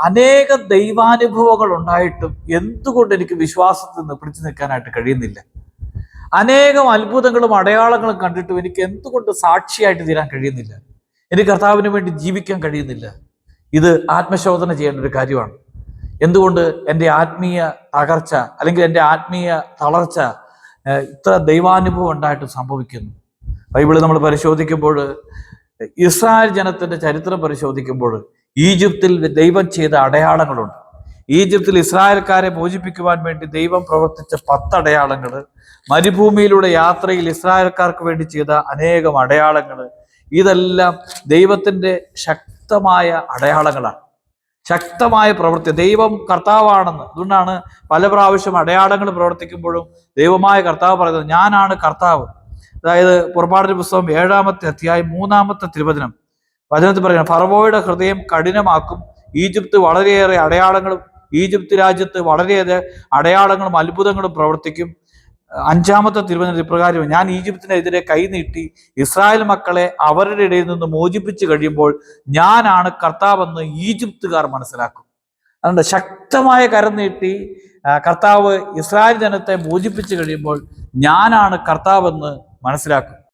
അനേക ദൈവാനുഭവങ്ങൾ ഉണ്ടായിട്ടും എന്തുകൊണ്ട് എനിക്ക് വിശ്വാസത്തിൽ നിന്ന് പിടിച്ചു നിൽക്കാനായിട്ട് കഴിയുന്നില്ല? അനേകം അത്ഭുതങ്ങളും അടയാളങ്ങളും കണ്ടിട്ടും എനിക്ക് എന്തുകൊണ്ട് സാക്ഷിയായിട്ട് തീരാൻ കഴിയുന്നില്ല? എനിക്ക് കർത്താവിന് വേണ്ടി ജീവിക്കാൻ കഴിയുന്നില്ല? ഇത് ആത്മശോധന ചെയ്യേണ്ട ഒരു കാര്യമാണ്. എന്തുകൊണ്ട് എൻ്റെ ആത്മീയ തകർച്ച അല്ലെങ്കിൽ എൻ്റെ ആത്മീയ തളർച്ച ഇത്ര ദൈവാനുഭവം ഉണ്ടായിട്ട് സംഭവിക്കുന്നു? ബൈബിള് നമ്മൾ പരിശോധിക്കുമ്പോൾ, ഇസ്രായേൽ ജനത്തിന്റെ ചരിത്രം പരിശോധിക്കുമ്പോൾ ഈജിപ്തിൽ ദൈവം ചെയ്ത അടയാളങ്ങളുണ്ട്. ഈജിപ്തിൽ ഇസ്രായേൽക്കാരെ മോചിപ്പിക്കുവാൻ വേണ്ടി ദൈവം പ്രവർത്തിച്ച 10 അടയാളങ്ങൾ, മരുഭൂമിയിലൂടെ യാത്രയിൽ ഇസ്രായേൽക്കാർക്ക് വേണ്ടി ചെയ്ത അനേകം അടയാളങ്ങൾ, ഇതെല്ലാം ദൈവത്തിന്റെ ശക്തമായ അടയാളങ്ങളാണ്, ശക്തമായ പ്രവൃത്തി. ദൈവം കർത്താവാണെന്ന്. അതുകൊണ്ടാണ് പല പ്രാവശ്യം അടയാളങ്ങൾ പ്രവർത്തിക്കുമ്പോഴും ദൈവമായ കർത്താവ് പറയുന്നത്, ഞാനാണ് കർത്താവ്. അതായത് പുറപ്പാടിന്റെ പുസ്തകം 7-ാമത്തെ അധ്യായം 3-ാമത്തെ തിരുവചനം വചനത്തിൽ പറയുന്നത്, ഫറവോയുടെ ഹൃദയം കഠിനമാക്കും, ഈജിപ്ത് വളരെയേറെ അടയാളങ്ങളും ഈജിപ്ത് രാജ്യത്ത് വളരെയേറെ അടയാളങ്ങളും അത്ഭുതങ്ങളും പ്രവർത്തിക്കും. 5-ാമത്തെ തിരുവചനം ഇപ്രകാരം, ഞാൻ ഈജിപ്തിനെതിരെ കൈനീട്ടി ഇസ്രായേൽ മക്കളെ അവരുടെ ഇടയിൽ നിന്ന് മോചിപ്പിച്ചു കഴിയുമ്പോൾ ഞാനാണ് കർത്താവെന്ന് ഈജിപ്തുകാർ മനസ്സിലാക്കും. അതുകൊണ്ട് ശക്തമായ കരം നീട്ടി കർത്താവ് ഇസ്രായേൽ ജനത്തെ മോചിപ്പിച്ചു കഴിയുമ്പോൾ ഞാനാണ് കർത്താവെന്ന് മനസ്സിലാക്കും.